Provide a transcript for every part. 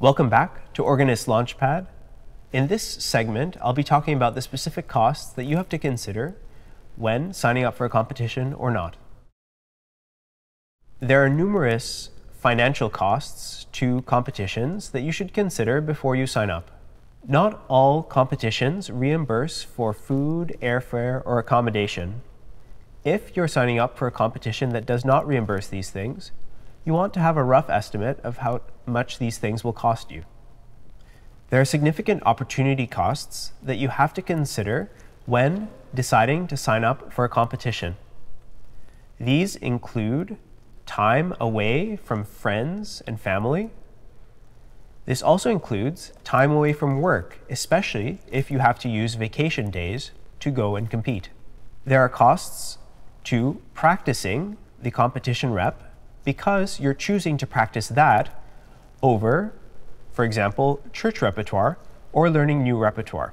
Welcome back to Organist Launchpad. In this segment, I'll be talking about the specific costs that you have to consider when signing up for a competition or not. There are numerous financial costs to competitions that you should consider before you sign up. Not all competitions reimburse for food, airfare, or accommodation. If you're signing up for a competition that does not reimburse these things, you want to have a rough estimate of how much these things will cost you. There are significant opportunity costs that you have to consider when deciding to sign up for a competition. These include time away from friends and family. This also includes time away from work, especially if you have to use vacation days to go and compete. There are costs to practicing the competition rep because you're choosing to practice that over, for example, church repertoire or learning new repertoire.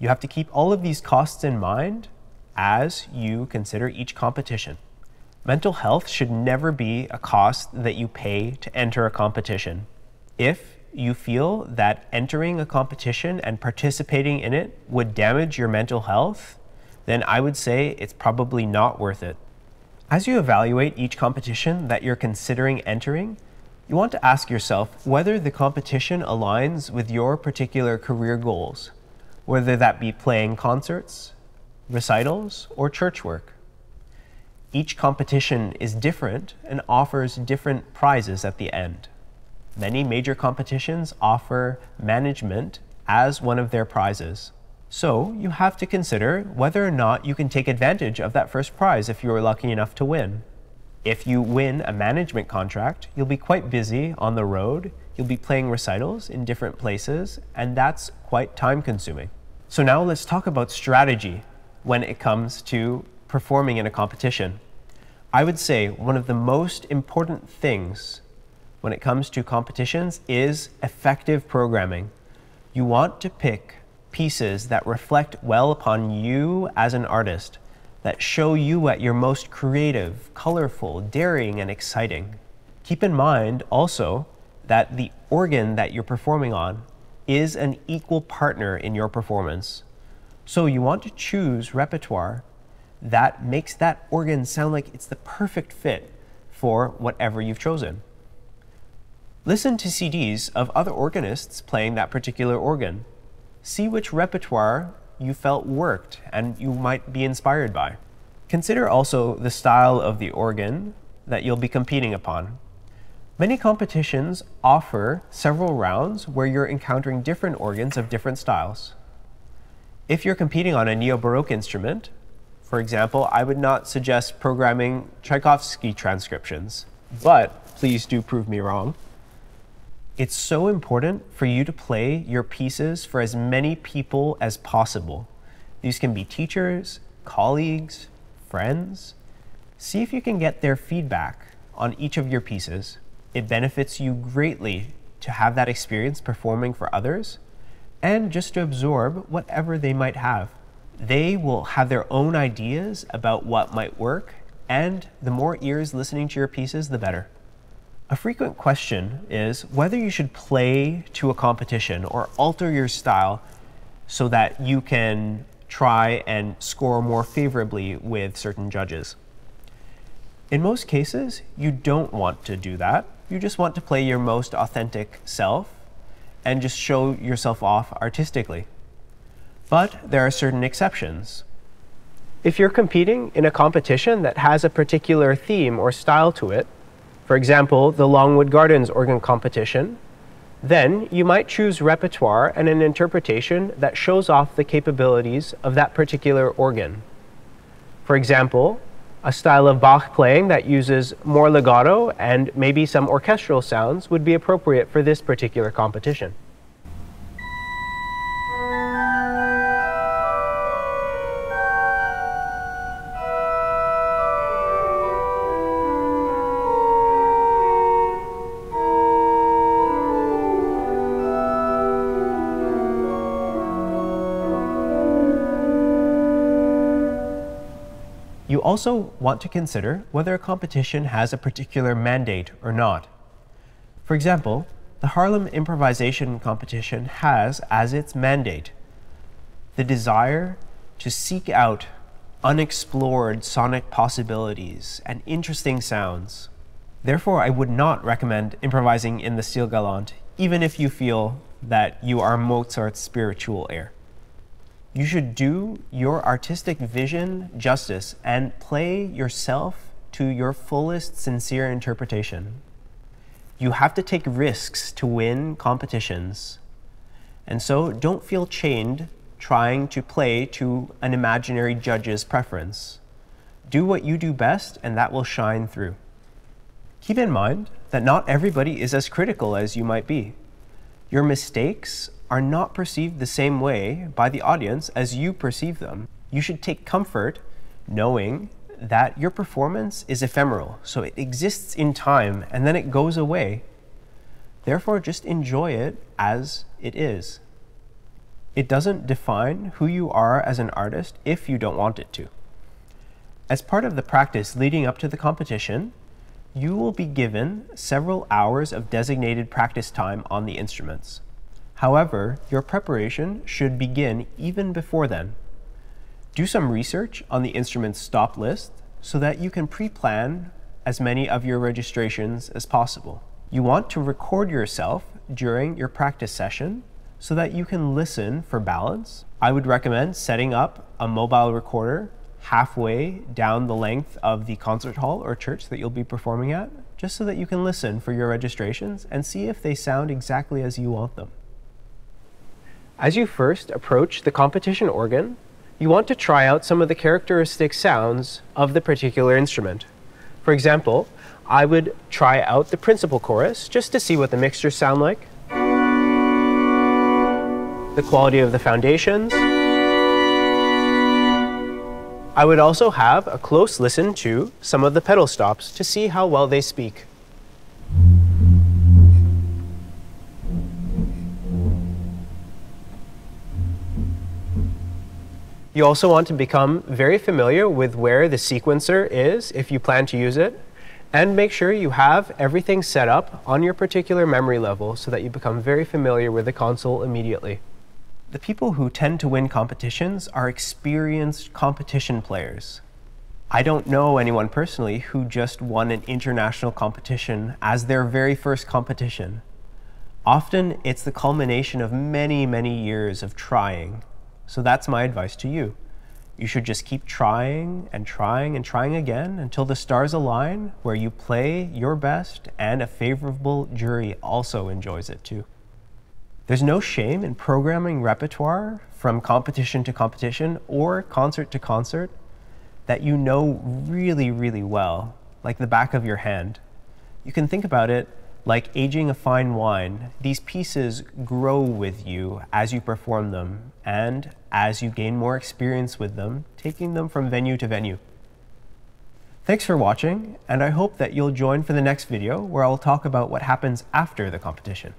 You have to keep all of these costs in mind as you consider each competition. Mental health should never be a cost that you pay to enter a competition. If you feel that entering a competition and participating in it would damage your mental health, then I would say it's probably not worth it. As you evaluate each competition that you're considering entering, you want to ask yourself whether the competition aligns with your particular career goals, whether that be playing concerts, recitals, or church work. Each competition is different and offers different prizes at the end. Many major competitions offer management as one of their prizes. So you have to consider whether or not you can take advantage of that first prize if you are lucky enough to win. If you win a management contract, you'll be quite busy on the road, you'll be playing recitals in different places, and that's quite time-consuming. So now let's talk about strategy when it comes to performing in a competition. I would say one of the most important things when it comes to competitions is effective programming. You want to pick pieces that reflect well upon you as an artist, that show you at your most creative, colorful, daring, and exciting. Keep in mind also that the organ that you're performing on is an equal partner in your performance. So you want to choose repertoire that makes that organ sound like it's the perfect fit for whatever you've chosen. Listen to CDs of other organists playing that particular organ. See which repertoire you felt worked and you might be inspired by. Consider also the style of the organ that you'll be competing upon. Many competitions offer several rounds where you're encountering different organs of different styles. If you're competing on a neo-Baroque instrument, for example, I would not suggest programming Tchaikovsky transcriptions, but please do prove me wrong. It's so important for you to play your pieces for as many people as possible. These can be teachers, colleagues, friends. See if you can get their feedback on each of your pieces. It benefits you greatly to have that experience performing for others and just to absorb whatever they might have. They will have their own ideas about what might work, and the more ears listening to your pieces, the better. A frequent question is whether you should play to a competition or alter your style so that you can try and score more favorably with certain judges. In most cases, you don't want to do that. You just want to play your most authentic self and just show yourself off artistically. But there are certain exceptions. If you're competing in a competition that has a particular theme or style to it, for example, the Longwood Gardens organ competition, then you might choose repertoire and an interpretation that shows off the capabilities of that particular organ. For example, a style of Bach playing that uses more legato and maybe some orchestral sounds would be appropriate for this particular competition. You also want to consider whether a competition has a particular mandate or not. For example, the Harlem Improvisation Competition has as its mandate the desire to seek out unexplored sonic possibilities and interesting sounds. Therefore, I would not recommend improvising in the stile galant, even if you feel that you are Mozart's spiritual heir. You should do your artistic vision justice and play yourself to your fullest sincere interpretation. You have to take risks to win competitions, and so don't feel chained trying to play to an imaginary judge's preference. Do what you do best, and that will shine through. Keep in mind that not everybody is as critical as you might be. Your mistakes are not perceived the same way by the audience as you perceive them. You should take comfort knowing that your performance is ephemeral, so it exists in time and then it goes away. Therefore, just enjoy it as it is. It doesn't define who you are as an artist if you don't want it to. As part of the practice leading up to the competition, you will be given several hours of designated practice time on the instruments. However, your preparation should begin even before then. Do some research on the instrument's stop list so that you can pre-plan as many of your registrations as possible. You want to record yourself during your practice session so that you can listen for balance. I would recommend setting up a mobile recorder halfway down the length of the concert hall or church that you'll be performing at, just so that you can listen for your registrations and see if they sound exactly as you want them. As you first approach the competition organ, you want to try out some of the characteristic sounds of the particular instrument. For example, I would try out the principal chorus just to see what the mixtures sound like, the quality of the foundations. I would also have a close listen to some of the pedal stops to see how well they speak. You also want to become very familiar with where the sequencer is if you plan to use it, and make sure you have everything set up on your particular memory level so that you become very familiar with the console immediately. The people who tend to win competitions are experienced competition players. I don't know anyone personally who just won an international competition as their very first competition. Often it's the culmination of many, many years of trying. So that's my advice to you. You should just keep trying and trying and trying again until the stars align where you play your best and a favorable jury also enjoys it too. There's no shame in programming repertoire from competition to competition or concert to concert that you know really, really well, like the back of your hand. You can think about it like aging a fine wine. These pieces grow with you as you perform them and as you gain more experience with them, taking them from venue to venue. Thanks for watching, and I hope that you'll join for the next video where I'll talk about what happens after the competition.